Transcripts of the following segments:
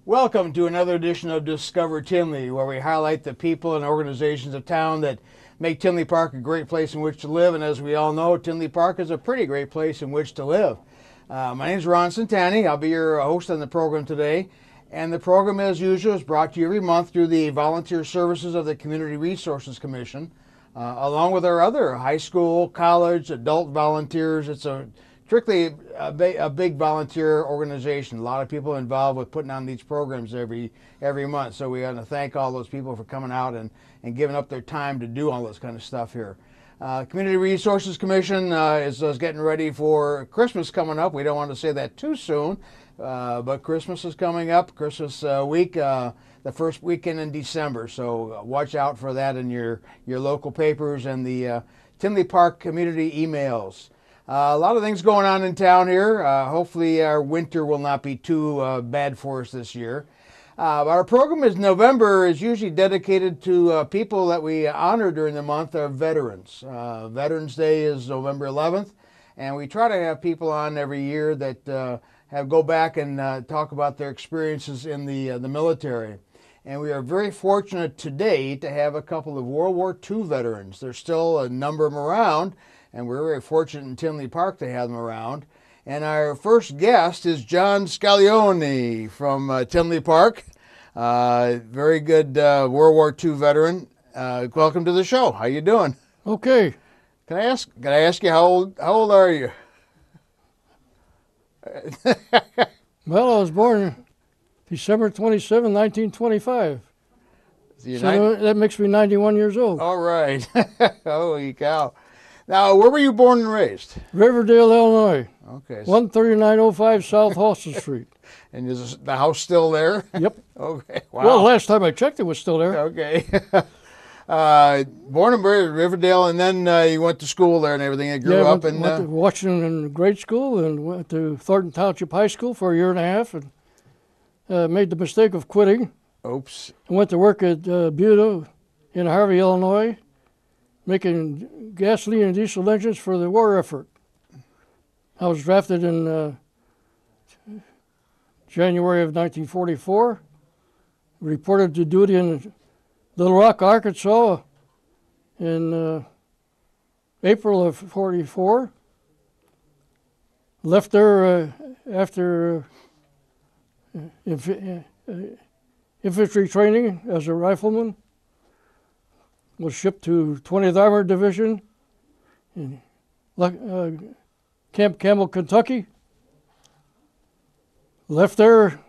Welcome to another edition of Discover Tinley, where we highlight the people and organizations of town that make Tinley Park a great place in which to live. And as we all know, Tinley Park is a pretty great place in which to live. My name is Ron Centanni. I'll be your host on the program today. And the program, as usual, is brought to you every month through the volunteer services of the Community Resources Commission, along with our other high school, college, adult volunteers. It's strictly a big volunteer organization. A lot of people involved with putting on these programs every month. So we want to thank all those people for coming out and giving up their time to do all this kind of stuff here. Community Resources Commission is getting ready for Christmas coming up. We don't want to say that too soon, but Christmas is coming up, Christmas week, the first weekend in December. So watch out for that in your local papers and the Tinley Park community emails. A lot of things going on in town here. Hopefully our winter will not be too bad for us this year. Our program November is usually dedicated to people that we honor during the month are veterans. Veterans Day is November 11th, and we try to have people on every year that go back and talk about their experiences in the military. And we are very fortunate today to have a couple of World War II veterans. There's still a number of them around, and we're very fortunate in Tinley Park to have them around. And our first guest is John Scaglione from Tinley Park. Very good World War II veteran. Welcome to the show. How you doing? Okay. Can I ask you how old are you? Well, I was born December 27, 1925. So that makes me 91 years old. All right. Holy cow. Now, where were you born and raised? Riverdale, Illinois. Okay. 13905 South Halston Street. And is the house still there? Yep. Okay. Wow. Well, last time I checked, it was still there. Okay. Born and raised in Riverdale, and then you went to school there and everything. You grew up in went to Washington grade school and went to Thornton Township High School for a year and a half, and made the mistake of quitting. Oops. I went to work at Buda in Harvey, Illinois, making gasoline and diesel engines for the war effort. I was drafted in January of 1944, reported to duty in Little Rock, Arkansas in April of 44. Left there after infantry training as a rifleman. Was shipped to 20th Armored Division in Camp Campbell, Kentucky. Left there.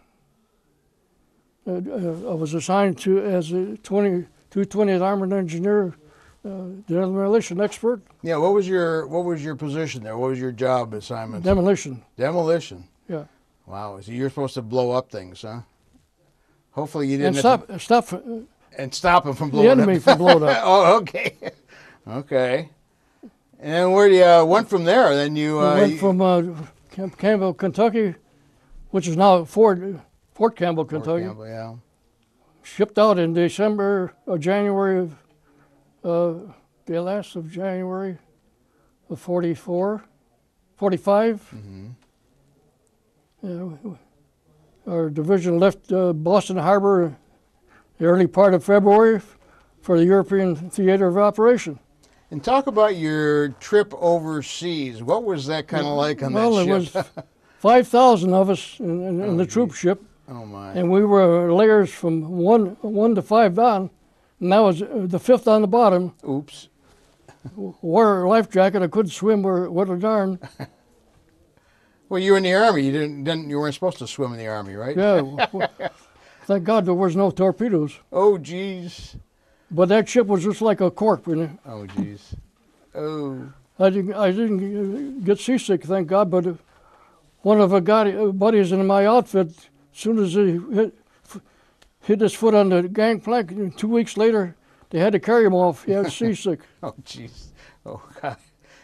I was assigned to as a 20th Armored Engineer, demolition expert. Yeah. What was your position there? What was your job assignment? Demolition. Demolition. Yeah. Wow. So you're supposed to blow up things, huh? Hopefully you didn't. And stop them from blowing up. The enemy from blowing up. Oh, okay. Okay. And then where you went from there? Then you went from Camp Campbell, Kentucky, which is now Fort Campbell, Kentucky. Fort Campbell, yeah. Shipped out in December or January of the last of January of 45. Mm-hmm. Our division left Boston Harbor the early part of February for the European Theater of Operation. And talk about your trip overseas. What was that kind of like on that ship? Well, it was 5,000 of us in the troop ship. Oh, my. And we were layers from one to 5 down, and that was the 5th on the bottom. Oops. Wore a life jacket. I couldn't swim worth a darn. Well, you were in the Army. You weren't supposed to swim in the Army, right? Yeah. Thank God there was no torpedoes. Oh, geez. But that ship was just like a cork. Oh, geez. Oh. I didn't get seasick, thank God, but one of the buddies in my outfit, as soon as he hit his foot on the gangplank, 2 weeks later, they had to carry him off. He was seasick. Oh, jeez. Oh, God.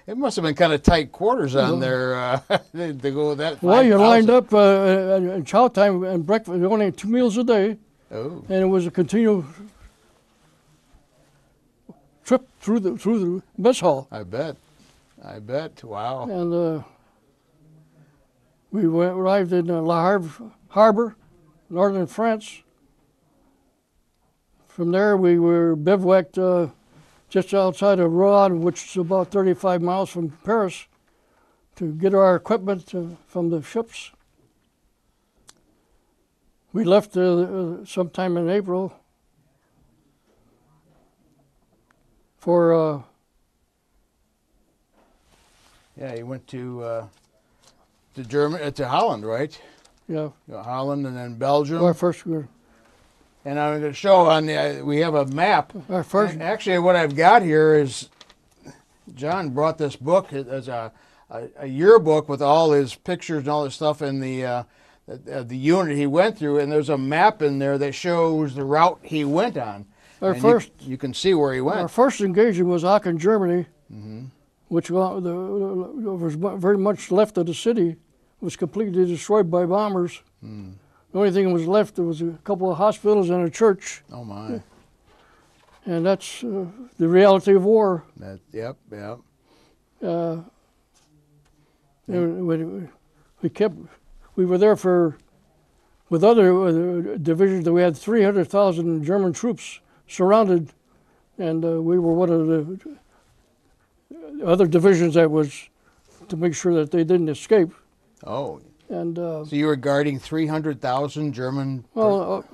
It must have been kind of tight quarters on there to go that. Well, you lined up in chow time and breakfast. Only 2 meals a day. Oh. And it was a continual trip through the mess hall. I bet. Wow. And we arrived in La Harbor, northern France. From there, we were bivouacked just outside of Rouen, which is about 35 miles from Paris, to get our equipment from the ships. We left sometime in April for. Yeah, you went to Germany, to Holland, right? Yeah. Holland and then Belgium. Our first year. And I'm going to show on the, we have a map. Our first. Actually, what I've got here is, John brought this book as a yearbook with all his pictures and all this stuff in the unit he went through, and there's a map in there that shows the route he went on. Our first. You can see where he went. Our first engagement was Aachen, Germany, Mm-hmm. which was very much left of the city. It was completely destroyed by bombers. Mm. The only thing that was left, there was a couple of hospitals and a church. Oh my! And that's the reality of war. Yep. We were there with other divisions. We had 300,000 German troops surrounded, and we were one of the other divisions that was to make sure that they didn't escape. Oh. And so you were guarding 300,000 German. Well,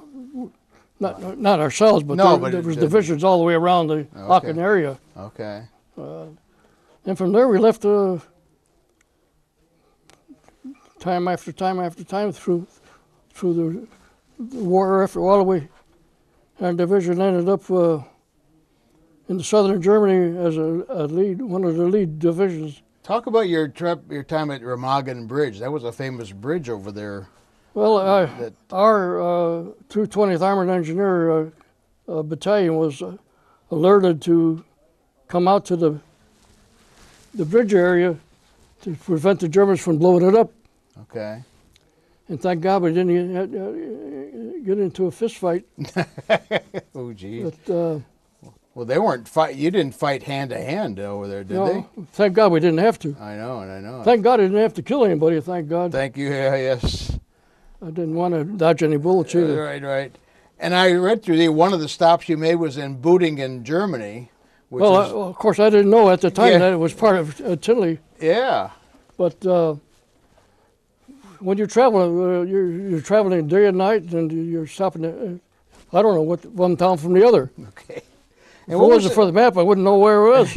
not ourselves, but there was divisions all the way around the Aachen area. Okay. And from there we left time after time after time through the war effort all the way. Our division ended up in southern Germany as one of the lead divisions. Talk about your time at Remagen Bridge. That was a famous bridge over there. Well, our 220th Armored Engineer Battalion was alerted to come out to the bridge area to prevent the Germans from blowing it up. Okay. And thank God we didn't get into a fist fight. Oh, geez. But, well, they weren't fight. You didn't fight hand to hand over there, did they? Thank God we didn't have to. I know. Thank God I didn't have to kill anybody. Thank God. Thank you. Yeah, yes. I didn't want to dodge any bullets either. Right. And I read through one of the stops you made was in Bootingen, Germany. Of course, I didn't know at the time that it was part of Tinley. Yeah. But when you're traveling, you're traveling day and night, and you're stopping at, I don't know one town from the other. Okay. If it wasn't for the map, I wouldn't know where it was.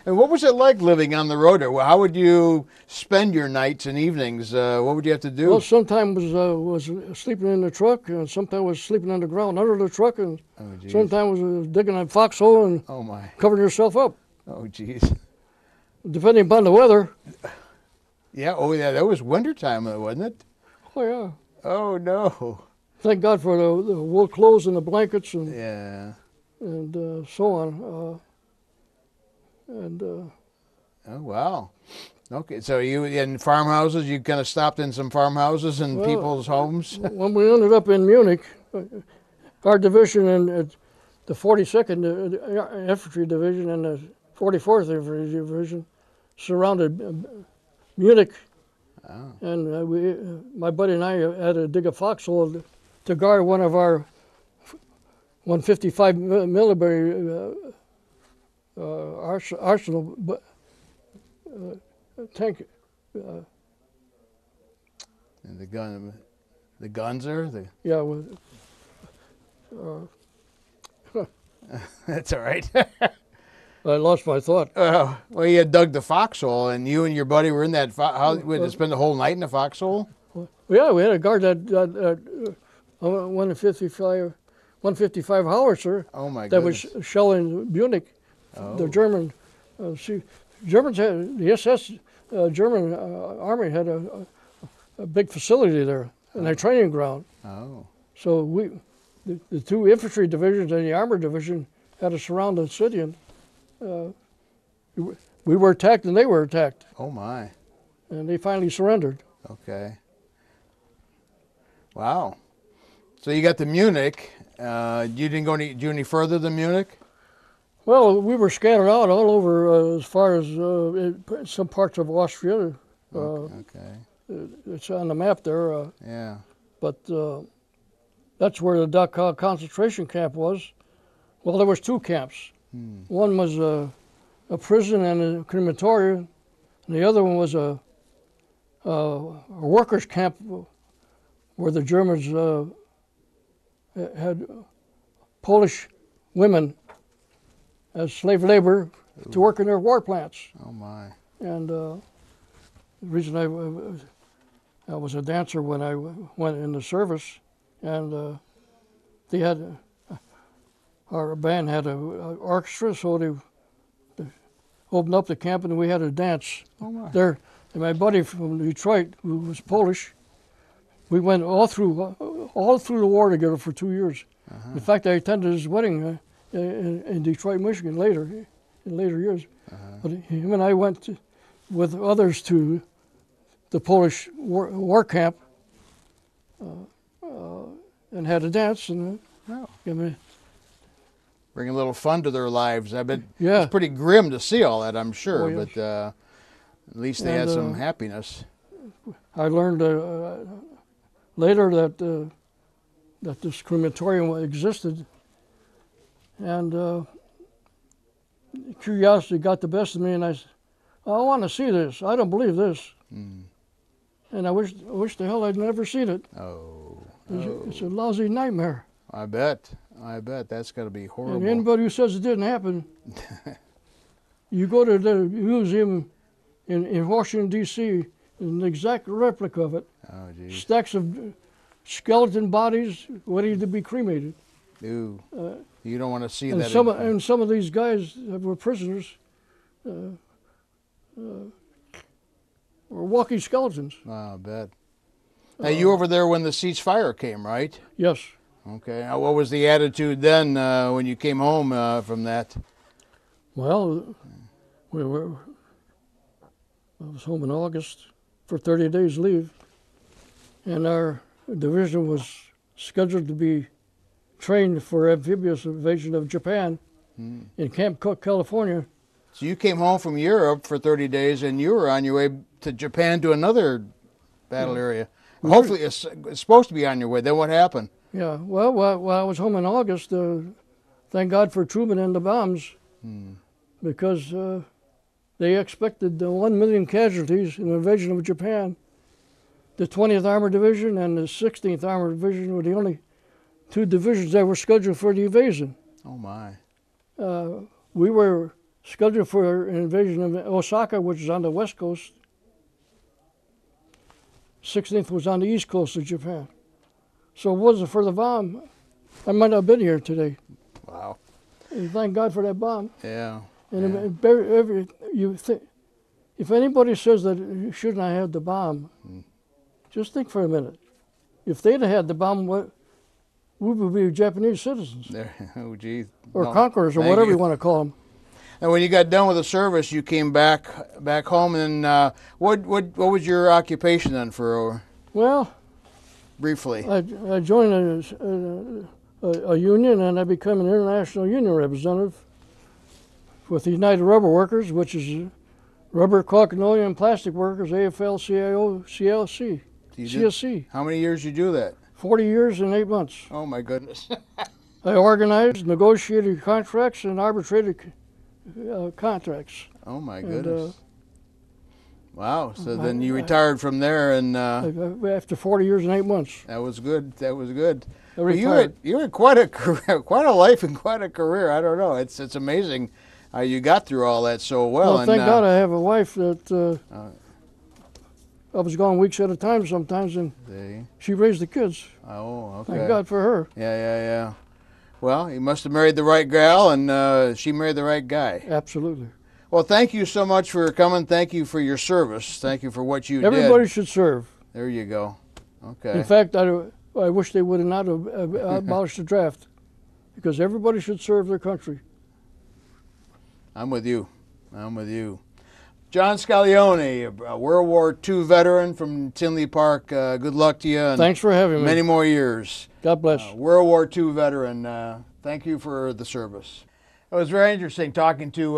And what was it like living on the road? How would you spend your nights and evenings? What would you have to do? Well, sometimes was sleeping in the truck, and sometimes was sleeping on the ground under the truck, and sometimes was digging a foxhole and covering yourself up. Oh, geez. Depending upon the weather. Yeah, that was wintertime, wasn't it? Oh, yeah. Oh, no. Thank God for the wool clothes and the blankets and so on. Oh, wow. Okay, so you in farmhouses, you kind of stopped in some farmhouses and people's homes? When we ended up in Munich, our division and the 42nd Infantry Division and the 44th Infantry Division surrounded Munich. Oh. And my buddy and I had to dig a foxhole to guard one of our 155 millimeter arsenal tank. And the Gunzer? Yeah. That's all right. I lost my thought. Well, you had dug the foxhole, and you and your buddy were in that. How would you spend the whole night in the foxhole? Yeah, we had to guard that 155 howitzer. Oh my that goodness. Was shelling Munich. Oh. The Germans had the SS German army had a big facility there and a training ground. Oh. So the two infantry divisions and the armored division had to surround the city, and we were attacked and they were attacked. Oh my. And they finally surrendered. Okay. Wow. So you got to Munich. You didn't go any further than Munich? Well, we were scattered out all over as far as some parts of Austria. Okay. It's on the map there. Yeah. But that's where the Dachau concentration camp was. Well, there was 2 camps. One was a prison and a crematorium, and the other one was a workers' camp where the Germans had Polish women as slave labor to work in their war plants. Oh my! And the reason I was a dancer when I went in the service, and they had our band had an orchestra, so they opened up the camp and we had a dance there. And my buddy from Detroit, who was Polish, we went all through the war together for 2 years. In fact, I attended his wedding in Detroit, Michigan in later years. But him and I went with others to the Polish war camp and had a dance. And bring a little fun to their lives. I bet Yeah. it's pretty grim to see all that, I'm sure, Oh, yes. but at least they had some happiness. I learned later that this crematorium existed, and curiosity got the best of me, and I said, I want to see this. I don't believe this. And I wish the hell I'd never seen it. Oh. It's a lousy nightmare. I bet. That's got to be horrible. And anybody who says it didn't happen, you go to the museum in Washington, D.C., an exact replica of it. Oh, geez. Stacks of skeleton bodies ready to be cremated. Ew. You don't want to see And that. some of these guys that were prisoners were walking skeletons. Oh, I bet. Now, you were over there when the ceasefire came, right? Yes. Okay. Now, what was the attitude then when you came home from that? Well, I was home in August for 30 days leave, and our division was scheduled to be trained for amphibious invasion of Japan in Camp Cook, California. So you came home from Europe for 30 days, and you were on your way to Japan to another battle area. Hopefully, it's supposed to be on your way. Then what happened? Yeah, well, while I was home in August, thank God for Tupman and the bombs, because they expected 1 million casualties in the invasion of Japan. The 20th Armored Division and the 16th Armored Division were the only 2 divisions that were scheduled for the invasion. Oh, my. We were scheduled for an invasion of Osaka, which is on the west coast. 16th was on the east coast of Japan. So if it wasn't for the bomb, I might not have been here today. Wow. And thank God for that bomb. Yeah. And if anybody says that you shouldn't have had the bomb, just think for a minute. If they'd have had the bomb, we would be Japanese citizens. Oh, geez. Or conquerors, or whatever you want to call them. And when you got done with the service, you came back home, and what was your occupation then for? Well, briefly. I joined a union, and I became an international union representative with the United Rubber Workers, which is Rubber, Caulk, Linoleum, and Plastic Workers, AFL-CIO, CLC, CSC. How many years did you do that? 40 years and 8 months. Oh, my goodness. I organized, negotiated contracts, and arbitrated contracts. Oh, my goodness. Wow. So then you retired from there, and after 40 years and 8 months. That was good. That was good. Well, you had quite a career, quite a life, and quite a career. I don't know. It's amazing how you got through all that so well. Well, thank God I have a wife that I was gone weeks at a time sometimes, and she raised the kids. Oh, okay. Thank God for her. Yeah. Well, you must have married the right gal, and she married the right guy. Absolutely. Well, thank you so much for coming. Thank you for your service. Thank you for what you did. Everybody should serve. There you go. Okay. In fact, I wish they would have not abolished the draft, because everybody should serve their country. I'm with you. John Scaglione, a World War II veteran from Tinley Park. Good luck to you. And thanks for having me. Many more years. God bless. World War II veteran. Thank you for the service. It was very interesting talking to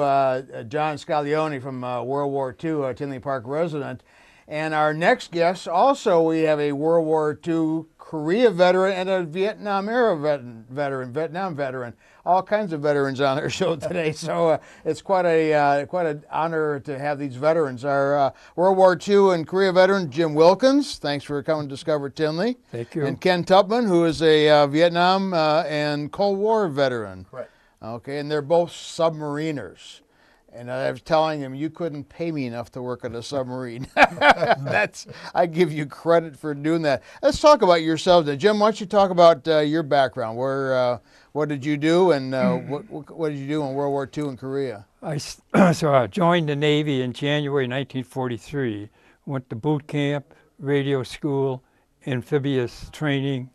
John Scaglione from World War II, a Tinley Park resident. And our next guest, also we have a World War II Korea veteran and a Vietnam era Vietnam veteran. All kinds of veterans on our show today. So it's quite an honor to have these veterans. Our World War II and Korea veteran, Jim Wilkins. Thanks for coming to Discover Tinley. Thank you. And Ken Tupman, who is a Vietnam and Cold War veteran. Right. Okay, and they're both submariners. And I was telling him, you couldn't pay me enough to work on a submarine. I give you credit for doing that. Let's talk about yourselves. Jim, why don't you talk about your background? What did you do, and what did you do in World War II in Korea? So I joined the Navy in January 1943. Went to boot camp, radio school, amphibious training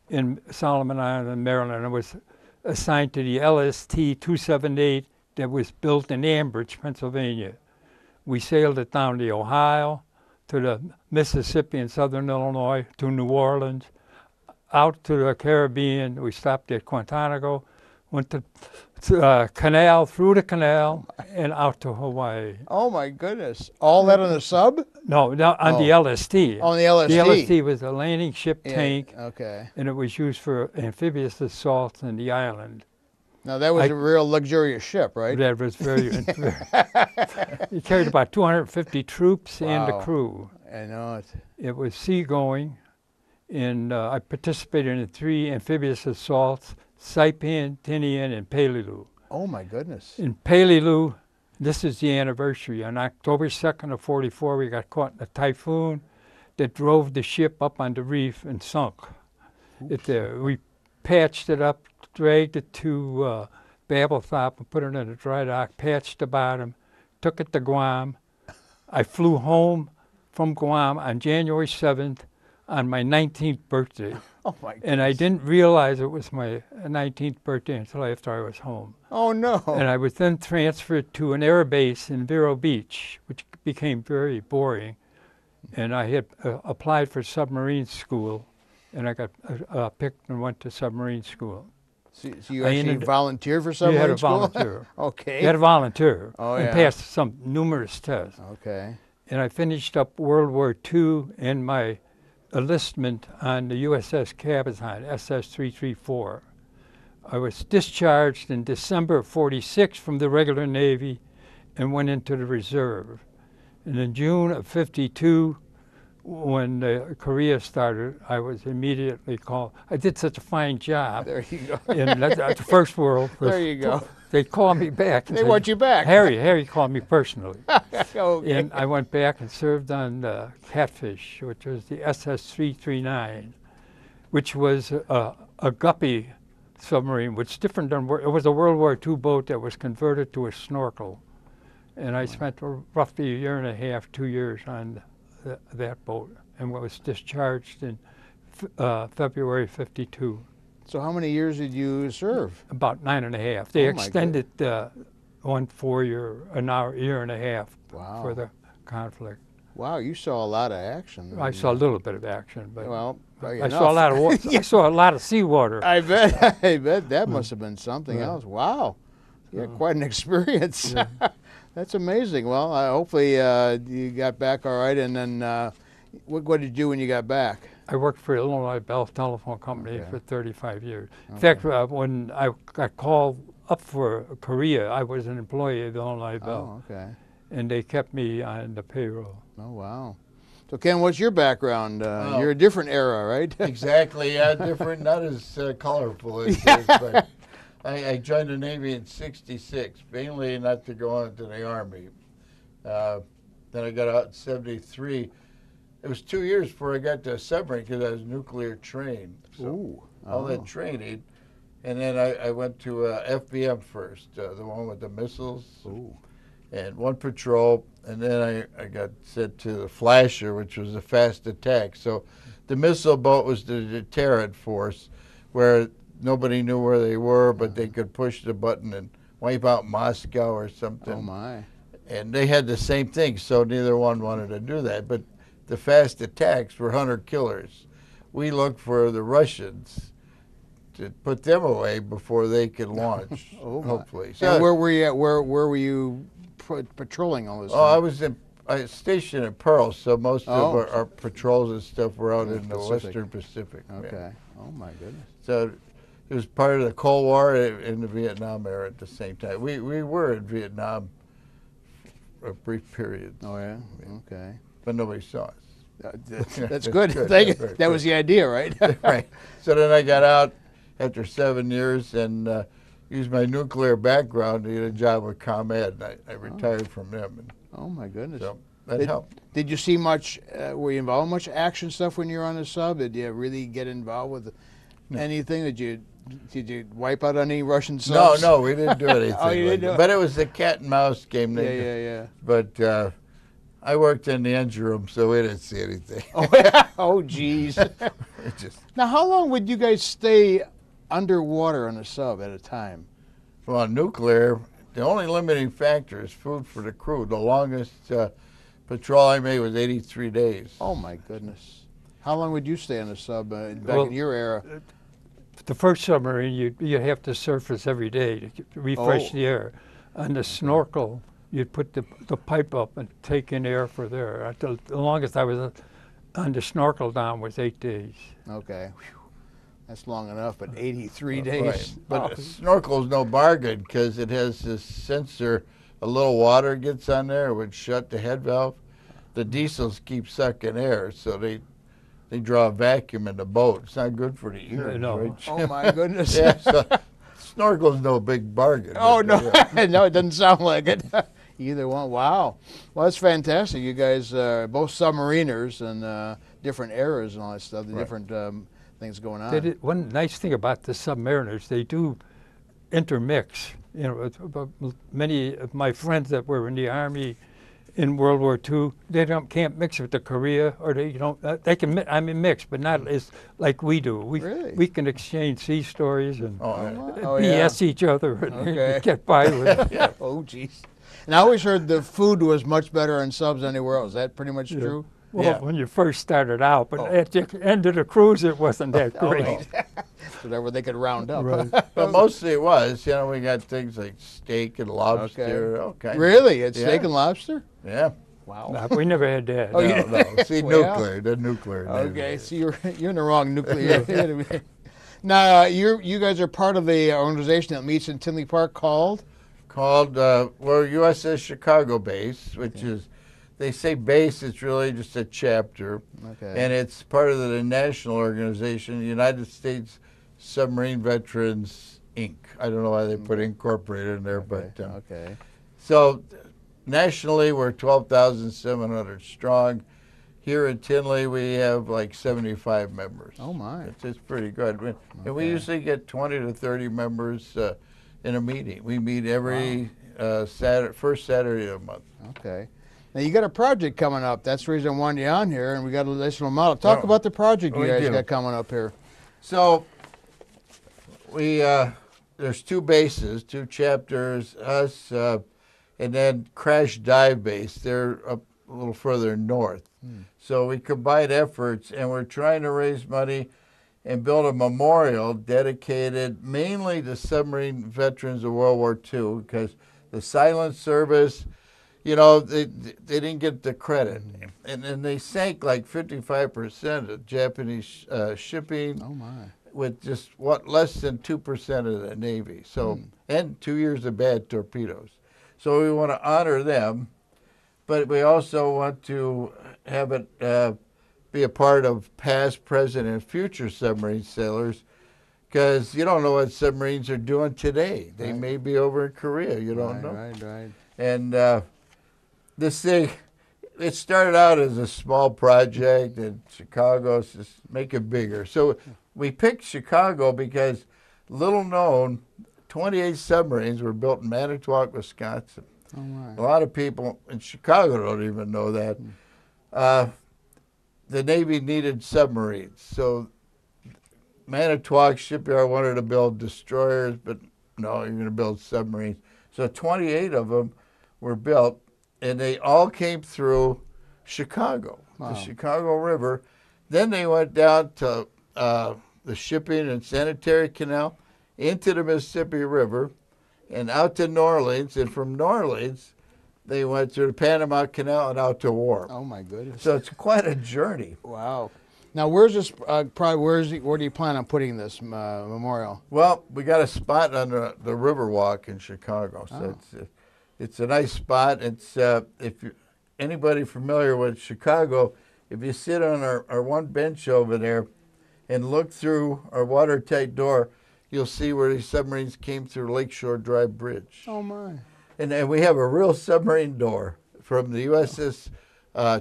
in Solomon Island, Maryland. I was assigned to the LST 278 that was built in Ambridge, Pennsylvania. We sailed it down the Ohio, to the Mississippi and southern Illinois, to New Orleans, out to the Caribbean. We stopped at Guantanamo, went to canal, through the canal, and out to Hawaii. Oh my goodness. All that on a sub? No, on the LST. On the LST? The LST was a landing ship tank, okay. And it was used for amphibious assaults in the island. Now that was a real luxurious ship, right? That was very, it carried about 250 troops and a crew. I know it. It was seagoing, and I participated in 3 amphibious assaults, Saipan, Tinian, and Peleliu. Oh my goodness. In Peleliu, this is the anniversary. On October 2nd of 44, we got caught in a typhoon that drove the ship up on the reef and sunk. We patched it up, dragged it to Babelthorpe and put it in a dry dock, patched the bottom, took it to Guam. I flew home from Guam on January 7th on my 19th birthday. Oh my goodness. And I didn't realize it was my 19th birthday until after I was home. Oh no. And I was then transferred to an air base in Vero Beach, which became very boring. And I had applied for submarine school, and I got picked and went to submarine school. So you actually volunteered for submarine school? You had to school? volunteer. Okay. You had to volunteer. Oh, and yeah. passed some numerous tests. Okay. And I finished up World War II and my enlistment on the USS Cabazon, SS-334. I was discharged in December of 46 from the regular Navy and went into the reserve. And in June of 52, when Korea started, I was immediately called. I did such a fine job. There you go. In the First World. There you go. They called me back. They want you back. Harry called me personally. Okay. And I went back and served on Catfish, which was the SS-339, which was a guppy submarine, which is different than, it was a World War II boat that was converted to a snorkel. And I spent roughly 1.5 years, 2 years on that boat, and was discharged in February 52. So how many years did you serve? About 9.5. They Oh, my extended one 4-year, year and a half Wow. for the conflict. Wow, you saw a lot of action. I saw a little bit of action, but Well, I saw a lot of water. I saw a lot of seawater. I bet that must have been something else. Wow, you had quite an experience. Yeah. That's amazing. Well, hopefully you got back all right. And then what did you do when you got back? I worked for Illinois Bell Telephone Company Okay. for 35 years. In Okay. fact, when I got called up for Korea, I was an employee of Illinois Bell, Oh, okay. and they kept me on the payroll. Oh, wow. So, Ken, what's your background? Well, You're a different era, right? Exactly, yeah, different, not as colorful as this, but I joined the Navy in '66, mainly not to go on to the Army. Then I got out in '73. It was 2 years before I got to a submarine because I was nuclear trained. So Ooh. all that training. And then I went to FBM first, the one with the missiles. Ooh. And one patrol, and then I got sent to the Flasher, which was a fast attack. So the missile boat was the deterrent force, where nobody knew where they were, but they could push the button and wipe out Moscow or something. Oh, my. And they had the same thing, so neither one wanted to do that. But the fast attacks were hunter-killers. We looked for the Russians to put them away before they could launch, Oh, my. hopefully. And where were you at? Where were you patrolling all this Oh, time? I was I was stationed at Pearl, so most Oh. of our patrols and stuff were out Yeah, in the Pacific. Western Pacific. yeah. Okay. Oh my goodness. So it was part of the Cold War and the Vietnam era at the same time. We were in Vietnam for a brief period, Oh yeah. Okay. but nobody saw us. That's good. Good, Thank you. yeah, very That was the idea, right? Right. So then I got out after 7 years and used my nuclear background to get a job with ComEd. And I retired from them. And Oh my goodness. so that helped. Did you see much? Were you involved in much action stuff when you were on the sub? Did you really get involved with anything? Did you wipe out any Russian No, subs? no, we didn't do anything. Oh, you like didn't do that. it? But it was the cat and mouse game. Yeah, yeah, yeah. But I worked in the engine room, so we didn't see anything. Oh, yeah. Oh, geez. It just, Now, how long would you guys stay underwater on a sub at a time? well, nuclear, the only limiting factor is food for the crew. The longest patrol I made was 83 days. Oh my goodness. How long would you stay on a sub back Well, in your era? The first submarine, you have to surface every day to refresh Oh. the air. On the snorkel, you'd put the pipe up and take in air for there. The longest I was on the snorkel down was 8 days. Okay. Whew. That's long enough, but 83 Right. days. But Oh. a snorkel's no bargain because it has this sensor. A little water gets on there, it would shut the head valve. The diesels keep sucking air, so they draw a vacuum in the boat. It's not good for the ears, No. right? Oh my goodness. Yeah, so snorkel's no big bargain. Oh but, no, yeah. no, it doesn't sound like it. Either one. Wow. Well, that's fantastic. You guys are both submariners and different eras and all that stuff. The Right. different things going on. One nice thing about the submariners, they do intermix. You know, many of my friends that were in the Army in World War II, they can't mix with the Korea, or they can mix, but not as like we do. Really? We can exchange sea stories and Oh, yeah. Oh, yeah. BS each other and Okay. get by with it. Oh, geez. And I always heard the food was much better in subs anywhere else. Is that pretty much Yeah. true? Well, Yeah. when you first started out, but Oh. at the end of the cruise, it wasn't that great. Whatever they could round up. Right. But mostly it was. You know, we got things like steak and lobster. Okay. Really? It's Yeah. steak and lobster? Yeah. Wow. No, we never had that. Oh, you No, no. See, Well, nuclear. The nuclear. Okay, so you're in the wrong nuclear. Now, you guys are part of the organization that meets in Tinley Park called? Called, well, USS Chicago base, which is, they say base, it's really just a chapter. Okay. And it's part of the national organization, United States Submarine Veterans, Inc. I don't know why they put incorporated in there, but Okay. so nationally we're 12,700 strong. Here in Tinley we have like 75 members. Oh my. It's pretty good. And we Okay. usually get 20 to 30 members in a meeting. We meet every first Saturday of the month. Okay. Now you got a project coming up. That's the reason I wanted you on here, and we got an additional model. Talk Oh, about the project you we guys do. got coming up here. So we there's two bases, two chapters, us and then Crash Dive Base. They're up a little further north. So we combine efforts, and we're trying to raise money and build a memorial dedicated mainly to submarine veterans of World War II, because the silent service, you know, they didn't get the credit. And they sank like 55% of Japanese shipping Oh my. with just less than 2% of the Navy. So and 2 years of bad torpedoes. So we want to honor them, but we also want to have it be a part of past, present, and future submarine sailors, because you don't know what submarines are doing today. They Right. may be over in Korea. You don't know. Right. And this thing, it started out as a small project in Chicago, so just make it bigger. So we picked Chicago because, little known, 28 submarines were built in Manitowoc, Wisconsin. Oh my. A lot of people in Chicago don't even know that. The Navy needed submarines, so Manitowoc Shipyard wanted to build destroyers, but no, you're going to build submarines. So 28 of them were built, and they all came through Chicago, Wow. the Chicago River. Then they went down to the shipping and sanitary canal, into the Mississippi River, and out to New Orleans. And from New Orleans, they went through the Panama Canal and out to war. Oh my goodness. So it's quite a journey. Wow. Now, where's this? Where do you plan on putting this memorial? Well, we got a spot on the Riverwalk in Chicago. So it's a nice spot. It's anybody familiar with Chicago, if you sit on our one bench over there and look through our watertight door, you'll see where these submarines came through Lakeshore Drive Bridge. Oh my. And we have a real submarine door from the USS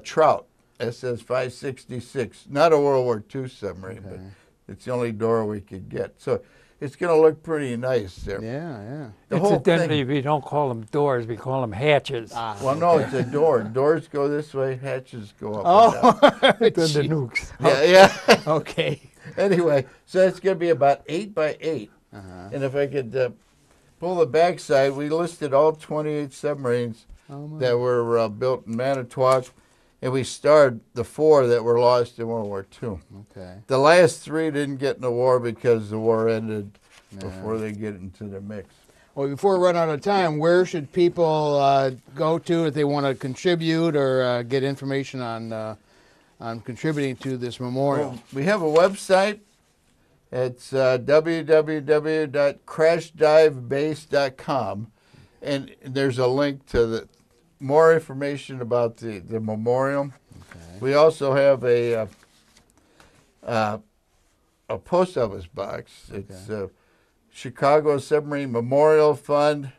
Trout, SS 566. Not a World War II submarine, but it's the only door we could get. So it's going to look pretty nice there. Yeah, yeah. The whole Incidentally, thing, we don't call them doors, we call them hatches. well, no, it's a door. Doors go this way, hatches go up and down. Then the nukes. Yeah. Okay. Anyway, so it's going to be about 8 by 8. And if I could pull the backside, we listed all 28 submarines that were built in Manitowoc, and we starred the 4 that were lost in World War II. Okay. The last 3 didn't get in the war because the war ended before they get into the mix. Well, before we run out of time, where should people go to if they want to contribute or get information on contributing to this memorial? Well, we have a website. It's www.crashdivebase.com, and there's a link to more information about the memorial. Okay. We also have a post office box. It's Chicago Submarine Memorial Fund,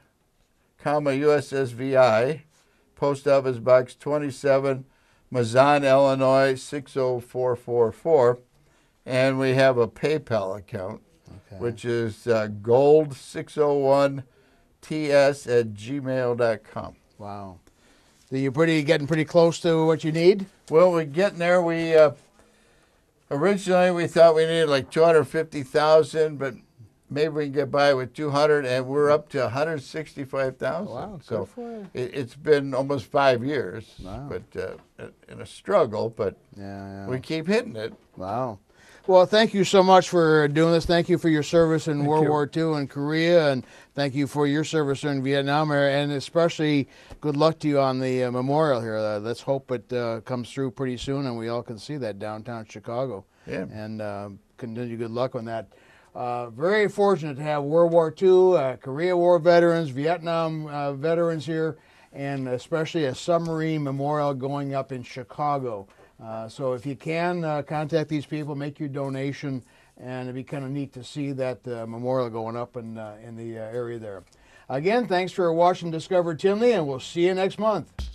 USSVI, Post Office Box 27, Mazan, Illinois 60444. And we have a PayPal account, which is gold601ts@gmail.com. Wow. So you're getting pretty close to what you need? Well, we're getting there. We originally we thought we needed like 250,000, but maybe we can get by with 200, and we're up to 165,000. Wow, so good for you. It's been almost 5 years, but in a struggle, but we keep hitting it. Wow. Well, thank you so much for doing this. Thank you for your service in World War II and Korea, and thank you for your service in Vietnam, and especially good luck to you on the memorial here. Let's hope it comes through pretty soon and we all can see that downtown Chicago. Yeah. And continue good luck on that. Very fortunate to have World War II, Korea War veterans, Vietnam veterans here, and especially a submarine memorial going up in Chicago. So if you can, contact these people, make your donation, and it'd be kind of neat to see that memorial going up in the area there. Again, thanks for watching Discover Tinley, and we'll see you next month.